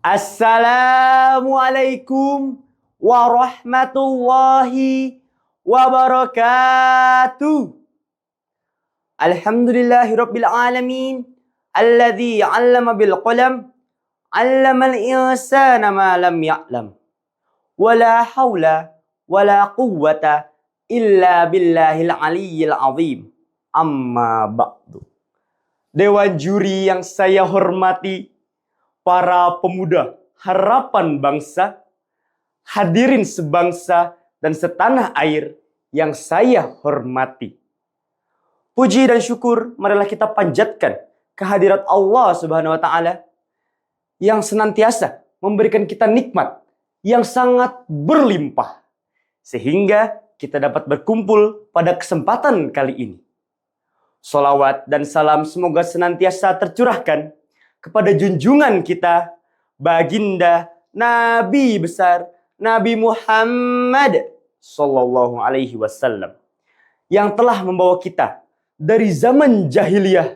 Assalamualaikum warahmatullahi wabarakatuh. Alhamdulillahirabbil alamin alladzi 'allama bil qalam 'allamal insana ma lam ya'lam. Wala haula wala quwwata illa billahil aliyyil azim. Amma ba'du. Dewan juri yang saya hormati, para pemuda harapan bangsa, hadirin sebangsa dan setanah air yang saya hormati. Puji dan syukur marilah kita panjatkan kehadirat Allah Subhanahu wa taala yang senantiasa memberikan kita nikmat yang sangat berlimpah sehingga kita dapat berkumpul pada kesempatan kali ini. Salawat dan salam semoga senantiasa tercurahkan kepada junjungan kita, baginda Nabi besar Nabi Muhammad sallallahu alaihi wasallam yang telah membawa kita dari zaman jahiliyah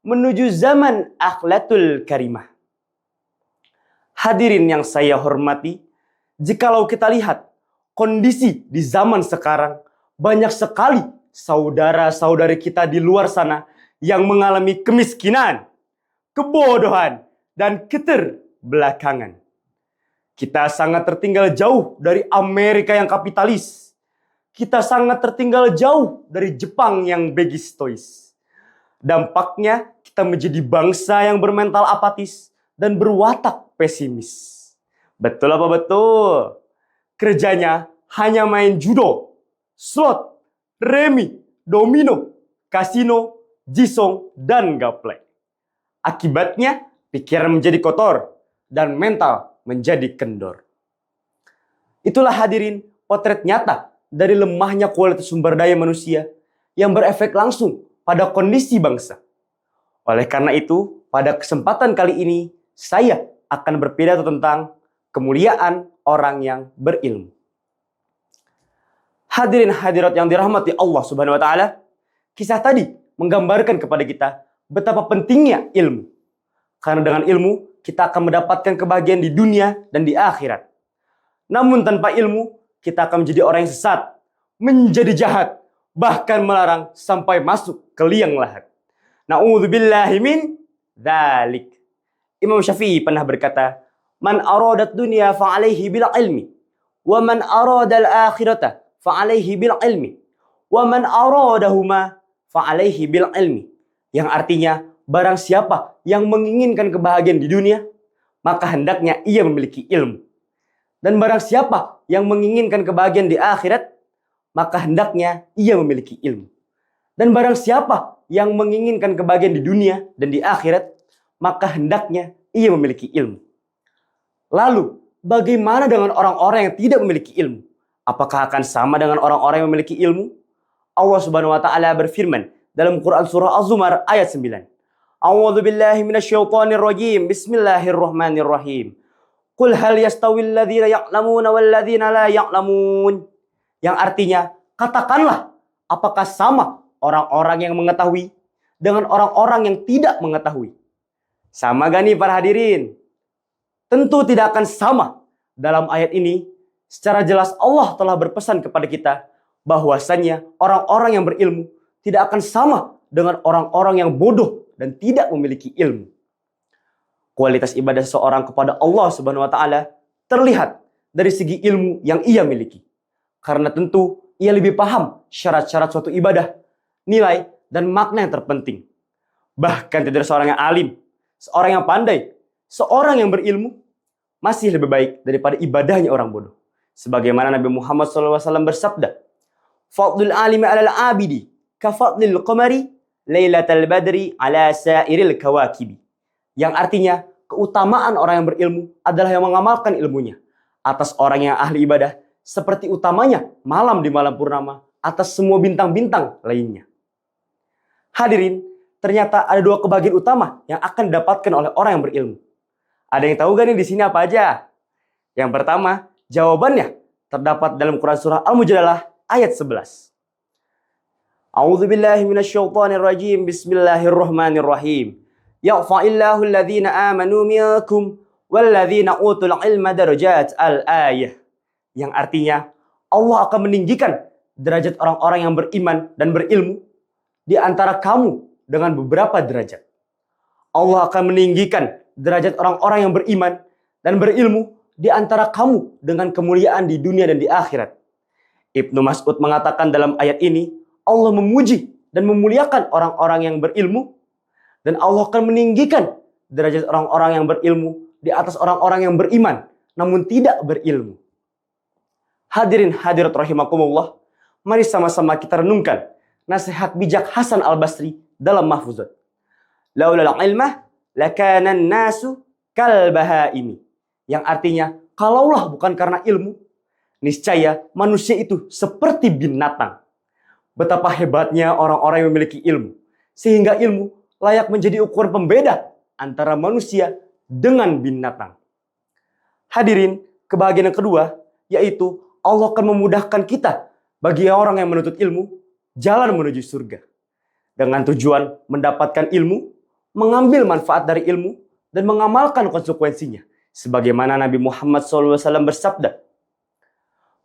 menuju zaman akhlatul karimah. Hadirin yang saya hormati, jikalau kita lihat kondisi di zaman sekarang, banyak sekali saudara-saudari kita di luar sana yang mengalami kemiskinan, kebodohan, dan keterbelakangan. Kita sangat tertinggal jauh dari Amerika yang kapitalis. Kita sangat tertinggal jauh dari Jepang yang begistois. Dampaknya kita menjadi bangsa yang bermental apatis dan berwatak pesimis. Betul apa betul? Kerjanya hanya main judo, slot, remi, domino, kasino, jisong, dan gaplek. Akibatnya, pikiran menjadi kotor dan mental menjadi kendor. Itulah hadirin potret nyata dari lemahnya kualitas sumber daya manusia yang berefek langsung pada kondisi bangsa. Oleh karena itu, pada kesempatan kali ini, saya akan berpidato tentang kemuliaan orang yang berilmu. Hadirin hadirat yang dirahmati Allah Subhanahu wa taala, kisah tadi menggambarkan kepada kita betapa pentingnya ilmu. Karena dengan ilmu kita akan mendapatkan kebahagiaan di dunia dan di akhirat. Namun tanpa ilmu kita akan menjadi orang yang sesat, menjadi jahat, bahkan melarang sampai masuk ke liang lahat. Na'udzubillahi min dzalik. Imam Syafi'i pernah berkata, "Man aradat dunya fa'alaihi bil ilmi, wa man aradal akhirata fa'alaihi bil ilmi, wa man aradahuma fa'alaihi bil ilmi." Yang artinya, barang siapa yang menginginkan kebahagiaan di dunia, maka hendaknya ia memiliki ilmu. Dan barang siapa yang menginginkan kebahagiaan di akhirat, maka hendaknya ia memiliki ilmu. Dan barang siapa yang menginginkan kebahagiaan di dunia dan di akhirat, maka hendaknya ia memiliki ilmu. Lalu, bagaimana dengan orang-orang yang tidak memiliki ilmu? Apakah akan sama dengan orang-orang yang memiliki ilmu? Allah Subhanahu wa taala berfirman dalam Quran surah Az-Zumar ayat 9. A'udzu billahi minasyaitonir rajim. Bismillahirrahmanirrahim. Qul hal yastawil ladzina ya'lamuna wal ladzina la ya'lamun. Yang artinya, katakanlah, apakah sama orang-orang yang mengetahui dengan orang-orang yang tidak mengetahui? Sama gak nih para hadirin? Tentu tidak akan sama. Dalam ayat ini, secara jelas Allah telah berpesan kepada kita bahwasannya orang-orang yang berilmu tidak akan sama dengan orang-orang yang bodoh dan tidak memiliki ilmu. Kualitas ibadah seseorang kepada Allah Subhanahu wa taala terlihat dari segi ilmu yang ia miliki. Karena tentu ia lebih paham syarat-syarat suatu ibadah, nilai dan makna yang terpenting. Bahkan tidak ada seorang yang alim, seorang yang pandai, seorang yang berilmu masih lebih baik daripada ibadahnya orang bodoh. Sebagaimana Nabi Muhammad SAW bersabda, "Fadlul alimi alal abidi kafadlil qamari lailatal badri ala sairil kawakibi." Yang artinya, keutamaan orang yang berilmu adalah yang mengamalkan ilmunya atas orang yang ahli ibadah, seperti utamanya malam di malam purnama atas semua bintang-bintang lainnya. Hadirin, ternyata ada dua kebahagiaan utama yang akan didapatkan oleh orang yang berilmu. Ada yang tahu gak nih di sini apa aja? Yang pertama, jawabannya terdapat dalam Quran surah Al-Mujadalah ayat 11. A'udzubillahi minasyaitonirrajim. Bismillahirrahmanirrahim. Ya'fa'illahu alladhina amanu minkum walladzina utul ilma darajat al-ayah. Yang artinya Allah akan meninggikan derajat orang-orang yang beriman dan berilmu di antara kamu dengan beberapa derajat. Allah akan meninggikan derajat orang-orang yang beriman dan berilmu di antara kamu dengan kemuliaan di dunia dan di akhirat. Ibnu Mas'ud mengatakan dalam ayat ini, Allah memuji dan memuliakan orang-orang yang berilmu, dan Allah akan meninggikan derajat orang-orang yang berilmu di atas orang-orang yang beriman namun tidak berilmu. Hadirin hadirat rahimakumullah, mari sama-sama kita renungkan nasihat bijak Hasan Al-Basri dalam Mahfuzat. Laulal ilmah lakana nasu kal bahaimi. Yang artinya, kalaulah bukan karena ilmu, niscaya manusia itu seperti binatang. Betapa hebatnya orang-orang yang memiliki ilmu, sehingga ilmu layak menjadi ukuran pembeda antara manusia dengan binatang. Hadirin, kebahagiaan yang kedua, yaitu Allah akan memudahkan kita bagi orang yang menuntut ilmu, jalan menuju surga. Dengan tujuan mendapatkan ilmu, mengambil manfaat dari ilmu, dan mengamalkan konsekuensinya. Sebagaimana Nabi Muhammad SAW bersabda,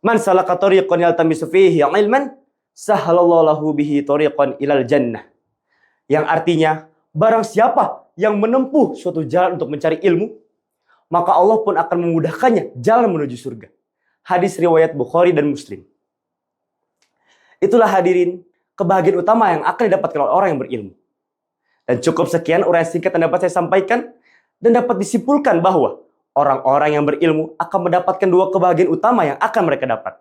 Man salaka tariqan yaltamisu fihi ilman, sahalallahu lahu bihi tariqan ilal jannah. Yang artinya, barang siapa yang menempuh suatu jalan untuk mencari ilmu, maka Allah pun akan memudahkannya jalan menuju surga. Hadis riwayat Bukhari dan Muslim. Itulah hadirin kebahagiaan utama yang akan didapatkan oleh orang yang berilmu. Dan cukup sekian uraian singkat yang dapat saya sampaikan, dan dapat disimpulkan bahwa orang-orang yang berilmu akan mendapatkan dua kebahagiaan utama yang akan mereka dapat.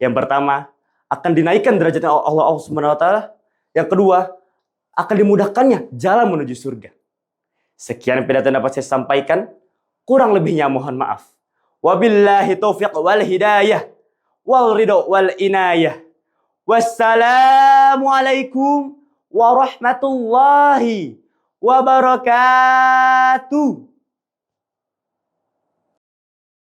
Yang pertama, akan dinaikkan derajatnya Allah Subhanahu wa taala. Yang kedua, akan dimudahkannya jalan menuju surga. Sekian pidato yang dapat saya sampaikan, kurang lebihnya mohon maaf. Wabillahi taufiq wal hidayah wal ridha wal inayah. Wassalamualaikum warahmatullahi wabarakatuh.